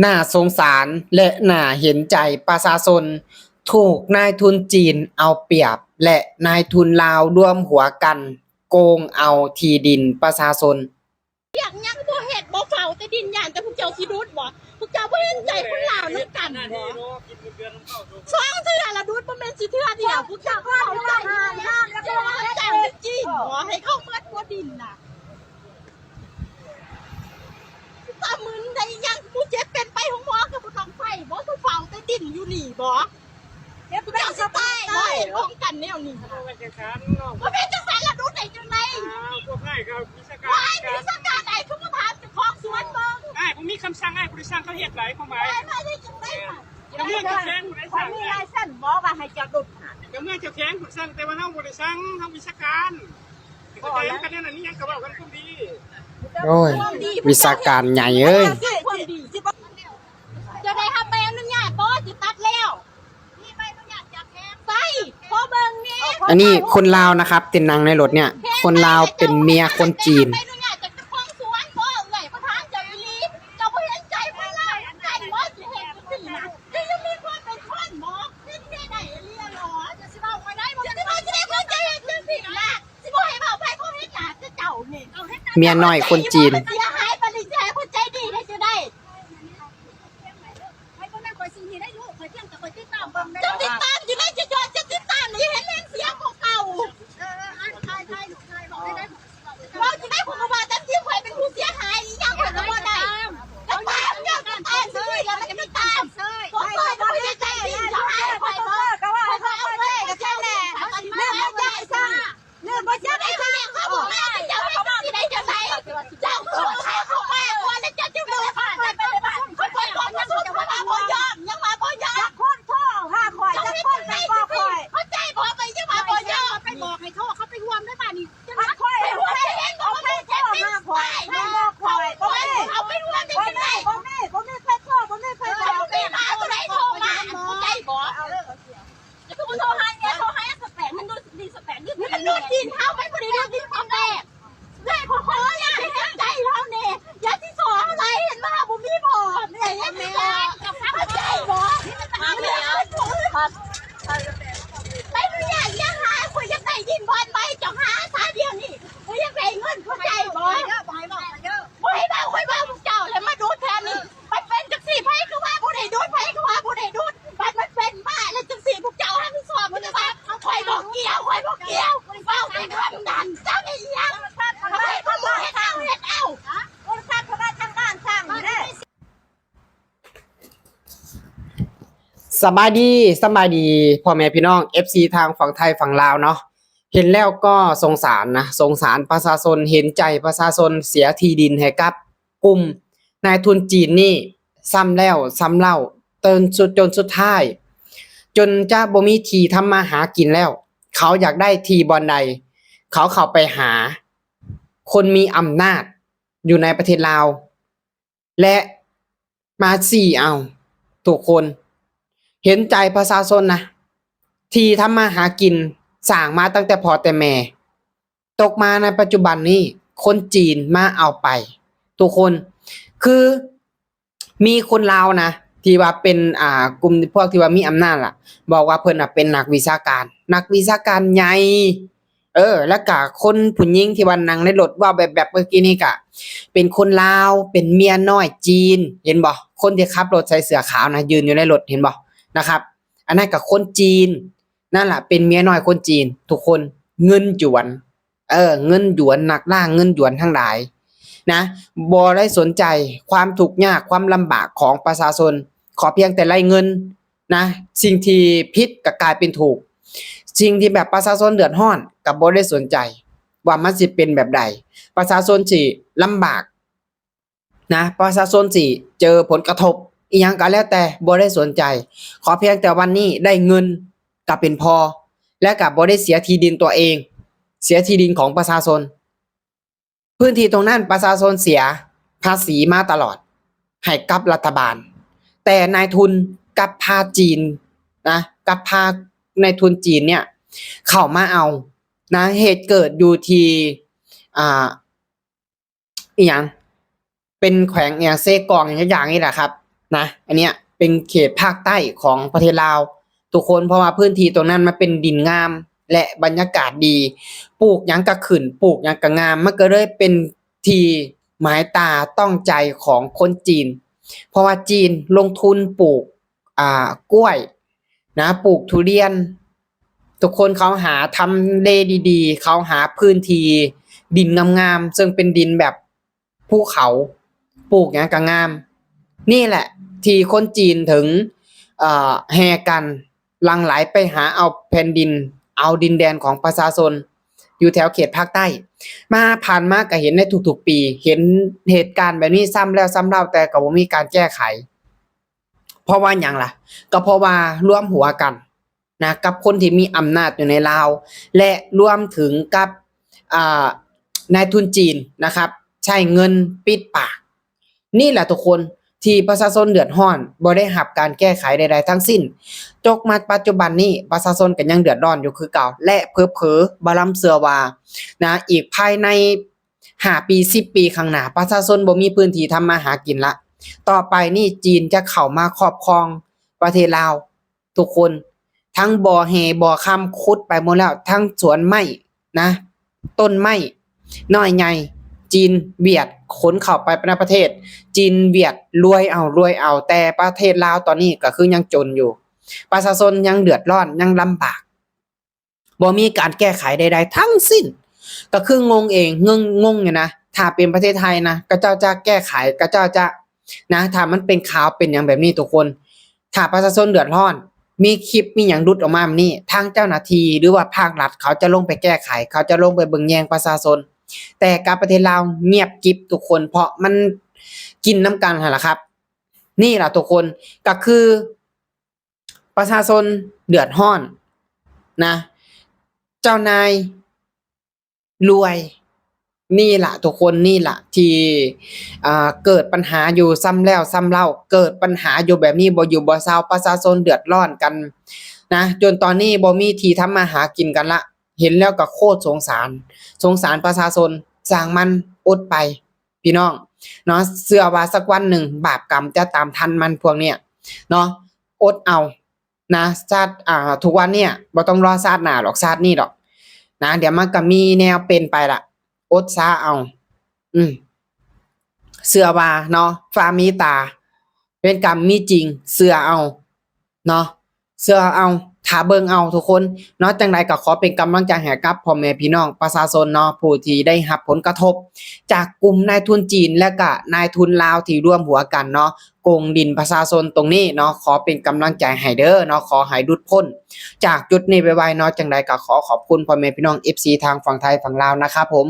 น่าสงสารและน่าเห็นใจประชาชนถูกนายทุนจีนเอาเปรียบและนายทุนลาวร่วมหัวกันโกงเอาที่ดินประชาชนยังบ่เฮ็ดบ่เฝ้าแต่ดินย่านแต่พวกเจ้าสิดูดบ่พวกเจ้าบ่เห็นใจคนลาวนำกันบ่สองเทื่อละดูดบ่แม่นสิเทื่อเดียวพวกเจ้าเข้าใจแล้วก็จ้างจริงบ่ให้เข้าเมิดบ่ดินน่ะถ้ามึงได้ยังผู้เจ็บเป็นไปของหมอก็บ่ต้องไปบ่ต้องเฝ้าแต่ดินอยู่นี่บ่เจ็บเป็นสบายบ่ลงกันแนวนี้บ่แม่นจังซั่นบ่แม่นจังซั่นละดูดได้จังได๋พวกให้ก็วิชาการ ว้ายมีสังกัดไหนคือมาถามเจ้าของสวนเบิ่ง ผมมีคำสั่งให้บริษัทเขาเฮ็ดหลายเข้ามา ไม่ได้จังได๋ค่ะ ก็เมื่อเจ้าแข้งบริษัท มีลายเส้นบอกว่าให้จะดุด ก็เมื่อเจ้าแข้งบริษัทแต่ว่าเฮาบริษัทเฮาวิชาการก็ได้กันเนี่ยนี่ยังก็เว้ากันคนดี โอ้ยวิชาการใหญ่เอ้ย ความดีจะได้ทำใบอนุญาตบ่สิตัดแล้วนี่ใบอนุญาตจากแข้งไปขอเบิ่งนี่ อันนี้คนลาวนะครับติดนางในรถเนี่ยคนลาวเป็นเมียคนจีน ใบอนุญาตจากเจ้าของสวนบ่เอ้ยประธานเจ้าอีหลีเจ้าบ่เห็นใจคนลาวใจบ่สิเฮ็ดจังซี่นะที่ยังมีความเป็นคนบ่เฮ็ดได้เรียนหรอจะสิเว้าไปได้บ่จะบ่ได้เข้าใจจังซี่ล่ะสิบ่ให้เว้าไปเขาเฮ็ดหยังจะเจ้านี่ เมียน้อยคนจีน เสียหายปริญญาคนใจดีได้จะได้ให้คนนั้นคอยซื้อที่ได้ลูกคอยเที่ยงแต่คอยติดตามเบิ่งได้จะติดตามอยู่ได้จะยอดจะติดตามนี่เห็นเล่นเสียงของเก่าใช่ลูกชายบอกได้เราจะได้ผมมาแต่ที่คอยเป็นผู้เสียหายยังคอยก็บ่ได้แล้วตามเนี่ยก็ตามซื้อแล้วมันจะไม่ตามขอซอยก็ไม่ได้ใจดีจะให้คอยบ่ก็ว่าคอยเอาไว้ก็แค่แหละเรื่องบ่ได้ซ่าเรื่องบ่จะได้เขาเรียกเขาบอกว่าเจ้าไม่ต้องที่ไหนจะไหนเจ้าตัวใครเข้ามาคนแล้วเจ้าจะรู้ว่าไปบ้านคนคนคนจะสู้จะมาบ่ยอมยังมาบ่ยอมคนโทษห้าคอยจะคนไปบ่คอยเข้าใจบ่ไปยังมาบ่ยอมไปบอกให้โทษเขาไปรวมได้บ้านนี่จะมาคอยไปรวมได้เองบ่ไปแค่ปีห้าคอยบ่คอยบ่เอาไปรวมได้ยังไงบ่มีใครโทษบ่มีใครเอาไปหาตัวไหนโทรมาเข้าใจบ่จะคือโทรหาแกโทรหาสแปนมันดูดีสแปนมันดูจีนเฮาไม่บ่ได้เรื่องที่ความแดกแม่พ่อเนี่ยให้ใจเราเนี่ยอย่าที่สอนอะไรเห็นว่าผมมีพอเนี่ยยังไม่ได้เข้าใจบ่มาแล้วไม่รู้ยังหาคุยจะใส่ดินบอลไปจะหาสาเดียวนี่คุยจะใส่เงินเข้าใจบ่บ่ให้บ้าพวกเจ้าแล้วมาดูแทนนี่มันเป็นจังสี่ไพ่คือว่าผู้ใดดูไพ่คือว่าผู้ใดดูมันเป็นบ้าแล้วจังสี่พวกเจ้าให้สอบมันจะว่าคอยบอกเกี่ยวเฝ้าในความดันเจ้าไม่ยังทำไมเขาบอกให้เอาคนสร้างเขาได้ทางบ้านสร้างอยู่ได้สบายดีพ่อแม่พี่น้อง FC ทางฝั่งไทยฝั่งลาวเนาะเห็นแล้วก็สงสารนะสงสารประชาชนเห็นใจประชาชนเสียที่ดินให้กับกลุ่มนายทุนจีนนี่ซ้ำแล้วซ้ำเล่าจนสุดท้ายจนจะบ่มีที่ทำมาหากินแล้วเขาอยากได้ที่บอนใดเขาเข้าไปหาคนมีอำนาจอยู่ในประเทศลาวและมาซี่เอาทุกคนเห็นใจประชาชนนะที่ทำมาหากินสร้างมาตั้งแต่พ่อแต่แม่ตกมาในปัจจุบันนี้คนจีนมาเอาไปทุกคนคือมีคนลาวนะที่ว่าเป็นกลุ่มพวกที่ว่ามีอำนาจล่ะบอกว่าเพิ่นน่ะเป็นนักวิชาการใหญ่แล้วก็คนผู้หญิงที่ว่านั่งในรถว่าแบบเมื่อกี้นี่ก็เป็นคนลาวเป็นเมียน้อยจีนเห็นบ่คนที่ขับรถใส่เสื้อขาวนะยืนอยู่ในรถเห็นบ่นะครับอันนั้นก็คนจีนนั่นแหละเป็นเมียน้อยคนจีนทุกคนเงินหยวนเงินหยวนนักล่าเงินหยวนทั้งหลายนะบ่ได้สนใจความทุกข์ยากความลำบากของประชาชนขอเพียงแต่ไล่เงินนะสิ่งที่ผิดก็กลายเป็นถูกสิ่งที่แบบประชาชนเดือดร้อนก็บ่ได้สนใจว่ามันสิเป็นแบบใดประชาชนสิลำบากนะประชาชนสิเจอผลกระทบอีหยังก็แล้วแต่บ่ได้สนใจขอเพียงแต่วันนี้ได้เงินก็เป็นพอและก็บ่ได้เสียที่ดินตัวเองเสียที่ดินของประชาชนพื้นที่ตรงนั้นประชาชนเสียภาษีมาตลอดให้กับรัฐบาลแต่นายทุนกับพาจีนนะกับพานายทุนจีนเนี่ยเข้ามาเอานะเหตุเกิดอยู่ที่อีหยังเป็นแขวงอย่างเซกองอย่างนี้แหละครับ นะอันเนี้ยเป็นเขตภาคใต้ของประเทศลาวทุกคนเพราะว่าพื้นที่ตรงนั้นมันเป็นดินงามและบรรยากาศดีปลูกหยังก็ขึ้นปลูกหยังก็งามมันก็เลยเป็นที่หมายตาต้องใจของคนจีนเพราะว่าจีนลงทุนปลูกกล้วยนะปลูกทุเรียนทุกคนเขาหาทำเลดีๆเขาหาพื้นที่ดินงามๆซึ่งเป็นดินแบบภูเขาปลูกหยังก็งามนี่แหละที่คนจีนถึงแห่กันหลั่งไหลไปหาเอาแผ่นดินเอาดินแดนของประชาชนอยู่แถวเขตภาคใต้มาผ่านมาก็เห็นในทุกๆปีเห็นเหตุการณ์แบบนี้ซ้ำแล้วซ้ำเล่าแต่ก็บ่มีการแก้ไขเพราะว่าหยังล่ะก็เพราะว่าร่วมหัวกันนะกับคนที่มีอำนาจอยู่ในลาวและรวมถึงกับนายทุนจีนนะครับใช้เงินปิดปากนี่แหละทุกคนที่ประชาชนเดือดร้อนบ่ได้รับการแก้ไขใดๆทั้งสิ้นจกมาปัจจุบันนี้ประชาชนก็ยังเดือดร้อนอยู่คือเก่าและเผลอๆบ่ลำเชื่อว่านะอีกภายใน5ปี10ปีข้างหน้าประชาชนบ่มีพื้นที่ทำมาหากินละต่อไปนี่จีนจะเข้ามาครอบครองประเทศลาวทุกคนทั้งบ่อแหบ่อคำขุดไปหมดแล้วทั้งสวนไม้นะต้นไม้น้อยใหญ่จีนเบียดขนเข้าไปในประเทศจีนเบียดรวยเอาแต่ประเทศลาวตอนนี้ก็คือยังจนอยู่ประชาชนยังเดือดร้อนยังลำบากบ่มีการแก้ไขใดๆทั้งสิ้นก็คืองงเองงงอยู่นะถ้าเป็นประเทศไทยนะก็เจ้าจะแก้ไขก็เจ้าจะนะถ้ามันเป็นข่าวเป็นอย่างแบบนี้ทุกคนถ้าประชาชนเดือดร้อนมีคลิปมีหยังหลุดออกมาแบบนี้ทางเจ้าหน้าที่หรือว่าภาครัฐเขาจะลงไปแก้ไขเขาจะลงไปเบิ่งแยงประชาชนแต่การประเทศลาวเงียบกิ๊บทุกคนเพราะมันกินน้ำกันหั่นล่ะครับนี่ล่ะทุกคนก็คือประชาชนเดือดร้อนนะเจ้านายรวยนี่ล่ะทุกคนนี่ล่ะที่เกิดปัญหาอยู่ซ้ำแล้วซ้ำเล่าเกิดปัญหาอยู่แบบนี้บ่อยู่บ่เซาประชาชนเดือดร้อนกันนะจนตอนนี้บ่มีที่ทำมาหากินกันละเห็นแล้วก็โคตรสงสารประชาชนสร้างมันอดไปพี่น้องเนาะเชื่อว่าสักวันหนึ่งบาปกรรมจะตามทันมันพวกเนี้ยเนาะอดเอานะชาติทุกวันเนี่ยบ่ต้องรอชาติหน้าหรอกชาตินี้ดอกนะเดี๋ยวมันก็มีแนวเป็นไปล่ะอดซะเอาเชื่อว่าเนาะฟ้ามีตาเป็นกรรมมีจริงเชื่อเอาเนาะเชื่อเอาถ้าเบิ่งเอาทุกคนเนาะจังใดก็ขอเป็นกำลังใจให้กับพ่อแม่พี่น้องประชาชนเนาะผู้ที่ได้รับผลกระทบจากกลุ่มนายทุนจีนและก็นายทุนลาวที่ร่วมหัวกันเนาะโกงดินประชาชนตรงนี้เนาะขอเป็นกำลังใจให้เด้อเนาะขอให้หลุดพ้นจากจุดนี้ไวๆเนาะจังใดก็ขอขอบคุณพ่อแม่พี่น้อง FC ทางฝั่งไทยฝั่งลาวนะครับผม